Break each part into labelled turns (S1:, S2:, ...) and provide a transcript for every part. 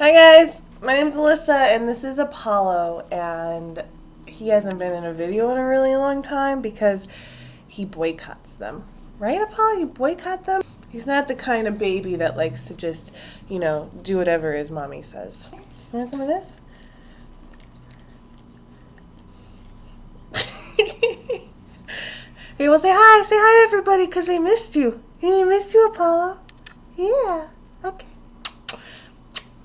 S1: Hi guys, my name's Alyssa and this is Apollo, and he hasn't been in a video in a really long time because he boycotts them. Right, Apollo? You boycott them? He's not the kind of baby that likes to just, do whatever his mommy says. You want some of this? Hey, well, say hi to everybody because they missed you. They missed you, Apollo. Yeah, okay.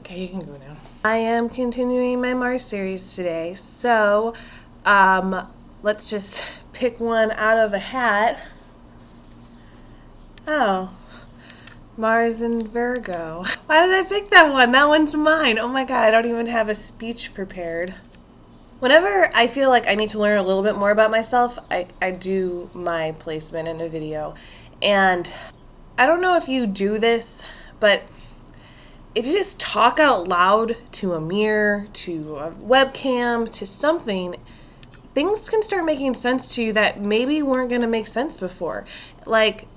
S1: Okay, you can go now. I am continuing my Mars series today, so let's just pick one out of a hat. Oh, Mars and Virgo. Why did I pick that one? That one's mine. Oh my god, I don't even have a speech prepared. Whenever I feel like I need to learn a little bit more about myself, I do my placement in a video. And I don't know if you do this, but if you just talk out loud to a mirror, to a webcam, to something, things can start making sense to you that maybe weren't going to make sense before. Like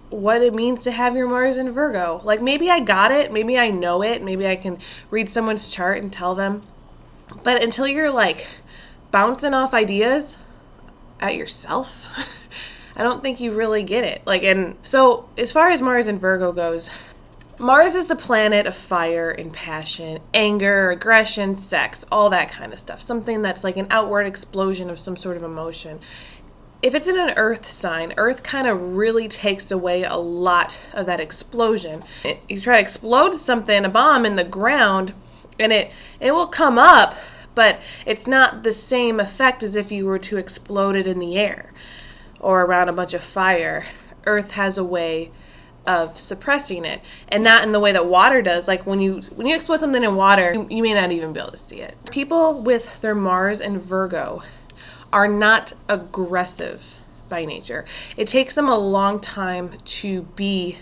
S1: what it means to have your Mars in Virgo. Like maybe I got it, maybe I know it, maybe I can read someone's chart and tell them. But until you're like bouncing off ideas at yourself, I don't think you really get it. And so as far as Mars in Virgo goes, Mars is the planet of fire and passion, anger, aggression, sex, all that kind of stuff. Something that's like an outward explosion of some sort of emotion. If it's in an earth sign, earth kind of really takes away a lot of that explosion. You try to explode something, a bomb in the ground, and it will come up, but it's not the same effect as if you were to explode it in the air or around a bunch of fire. Earth has a way of suppressing it, and not in the way that water does. Like when you explode something in water, you may not even be able to see it. People with their Mars and Virgo are not aggressive by nature. It takes them a long time to be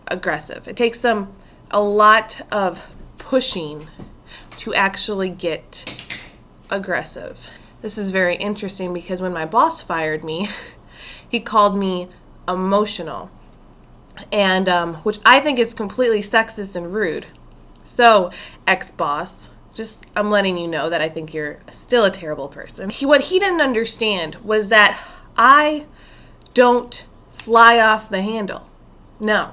S1: aggressive. It takes them a lot of pushing to actually get aggressive. This is very interesting because when my boss fired me, he called me emotional, and which I think is completely sexist and rude. So, ex-boss, I'm letting you know that I think you're still a terrible person. What he didn't understand was that I don't fly off the handle. No.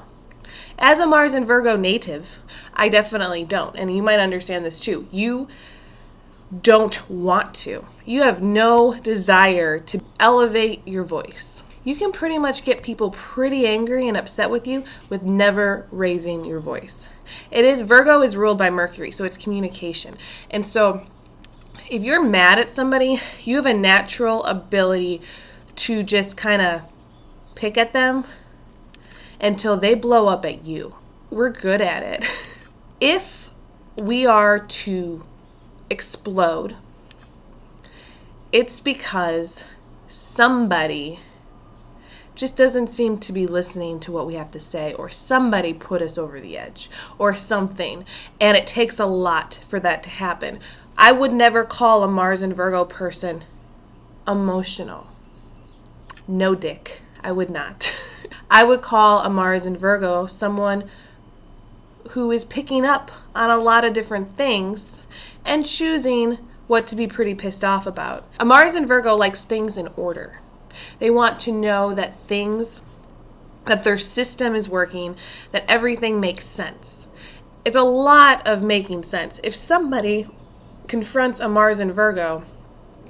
S1: As a Mars and Virgo native, I definitely don't. And you might understand this too. You don't want to. You have no desire to elevate your voice. You can pretty much get people pretty angry and upset with you with never raising your voice. Virgo is ruled by Mercury, so it's communication. And so if you're mad at somebody, you have a natural ability to just kind of pick at them until they blow up at you. We're good at it. If we are to explode, it's because somebody just doesn't seem to be listening to what we have to say, or somebody put us over the edge, or something. And it takes a lot for that to happen. I would never call a Mars and Virgo person emotional. No dick. I would not. I would call a Mars and Virgo someone who is picking up on a lot of different things and choosing what to be pretty pissed off about. A Mars and Virgo likes things in order. They want to know that their system is working, that everything makes sense. It's a lot of making sense. If somebody confronts a Mars and Virgo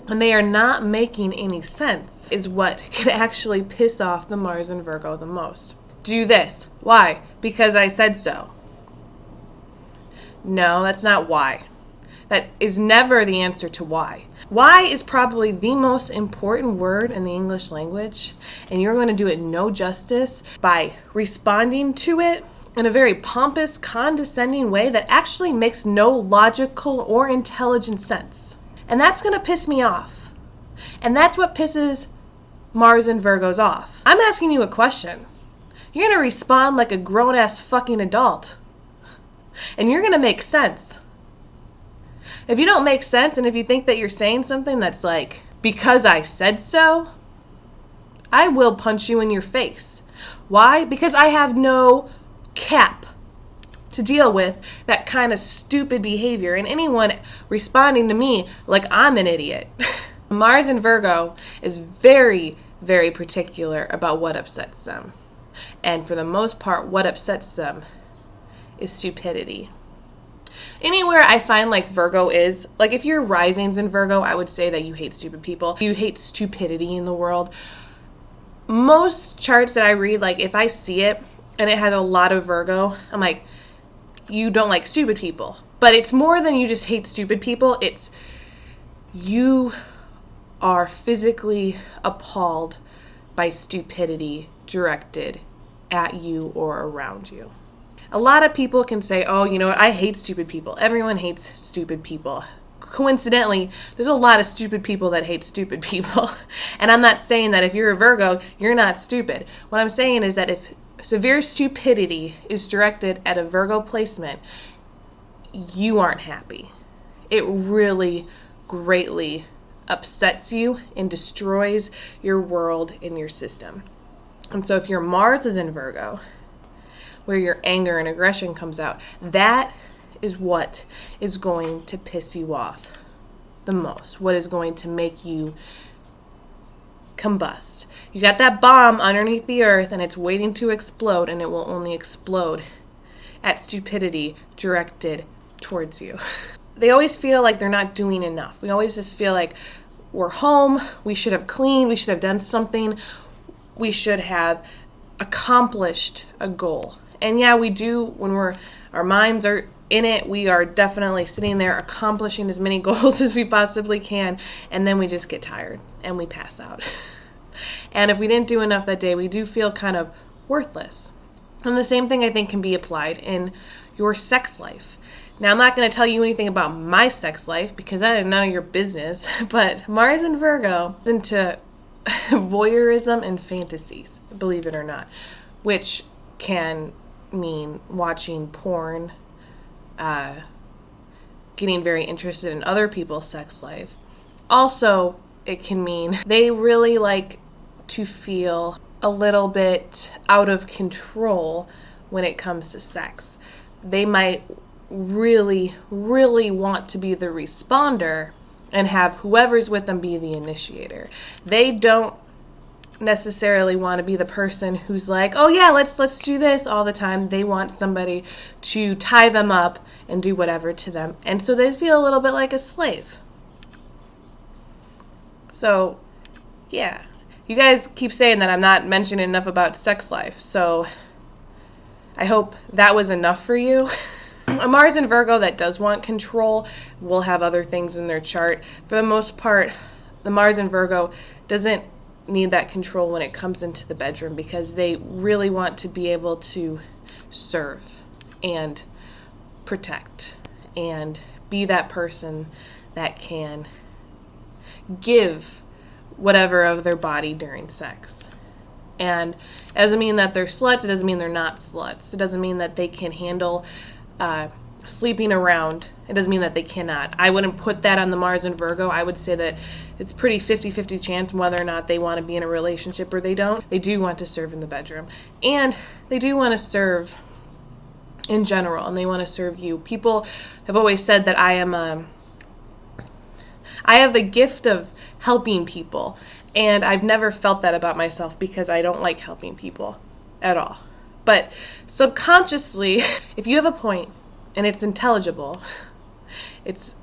S1: and they are not making any sense, is what can actually piss off the Mars and Virgo the most. Do this. Why? Because I said so. No, that's not why. That is never the answer to why. Why is probably the most important word in the English language, and you're going to do it no justice by responding to it in a very pompous, condescending way that actually makes no logical or intelligent sense. And that's going to piss me off. And that's what pisses Mars and Virgos off. I'm asking you a question. You're going to respond like a grown-ass fucking adult. And you're going to make sense. If you don't make sense, and if you think that you're saying something that's like, because I said so, I will punch you in your face. Why? Because I have no cap to to deal with that kind of stupid behavior and anyone responding to me like I'm an idiot. Mars in Virgo is very, very particular about what upsets them. And for the most part, what upsets them is stupidity. Anywhere I find like Virgo is, like if your rising's in Virgo, I would say that you hate stupid people. You hate stupidity in the world. Most charts that I read, like if I see it and it has a lot of Virgo, I'm like, you don't like stupid people. But it's more than you just hate stupid people. It's you are physically appalled by stupidity directed at you or around you. A lot of people can say, oh, you know what, I hate stupid people. Everyone hates stupid people. Coincidentally, there's a lot of stupid people that hate stupid people. And I'm not saying that if you're a Virgo, you're not stupid. What I'm saying is that if severe stupidity is directed at a Virgo placement, you aren't happy. It really greatly upsets you and destroys your world and your system. And so if your Mars is in Virgo, where your anger and aggression comes out, that is what is going to piss you off the most, what is going to make you combust. You got that bomb underneath the earth and it's waiting to explode, and it will only explode at stupidity directed towards you. They always feel like they're not doing enough. We always just feel like we're home, we should have cleaned, we should have done something, we should have accomplished a goal. And yeah, we do, when our minds are in it, we are definitely sitting there accomplishing as many goals as we possibly can, and then we just get tired and we pass out. And if we didn't do enough that day, we do feel kind of worthless. And the same thing I think can be applied in your sex life. Now, I'm not going to tell you anything about my sex life because that is none of your business, but Mars in Virgo is into voyeurism and fantasies, believe it or not, which can mean watching porn, getting very interested in other people's sex life. Also, it can mean they really like to feel a little bit out of control when it comes to sex. They might really, really want to be the responder and have whoever's with them be the initiator. They don't necessarily want to be the person who's like, oh yeah, let's do this all the time. They want somebody to tie them up and do whatever to them. And so they feel a little bit like a slave. So, yeah. You guys keep saying that I'm not mentioning enough about sex life, so I hope that was enough for you. A Mars in Virgo that does want control will have other things in their chart. For the most part, the Mars in Virgo doesn't need that control when it comes into the bedroom because they really want to be able to serve and protect and be that person that can give whatever of their body during sex. And it doesn't mean that they're sluts, it doesn't mean they're not sluts. It doesn't mean that they can handle sleeping around. It doesn't mean that they cannot. I wouldn't put that on the Mars in Virgo. I would say that it's pretty 50-50 chance whether or not they want to be in a relationship or they don't. They do want to serve in the bedroom. And they do want to serve in general, and they want to serve you. People have always said that I have the gift of helping people, and I've never felt that about myself because I don't like helping people at all. But subconsciously, if you have a point and it's intelligible, it's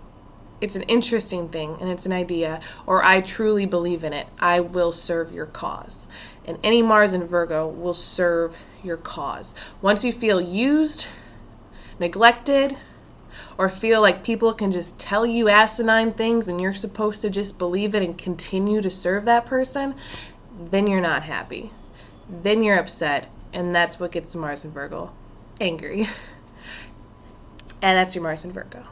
S1: an interesting thing and it's an idea, or I truly believe in it, I will serve your cause. And any Mars in Virgo will serve your cause. Once you feel used, neglected, or feel like people can just tell you asinine things and you're supposed to just believe it and continue to serve that person, then you're not happy. Then you're upset, and that's what gets Mars in Virgo angry. And that's your Mars in Virgo.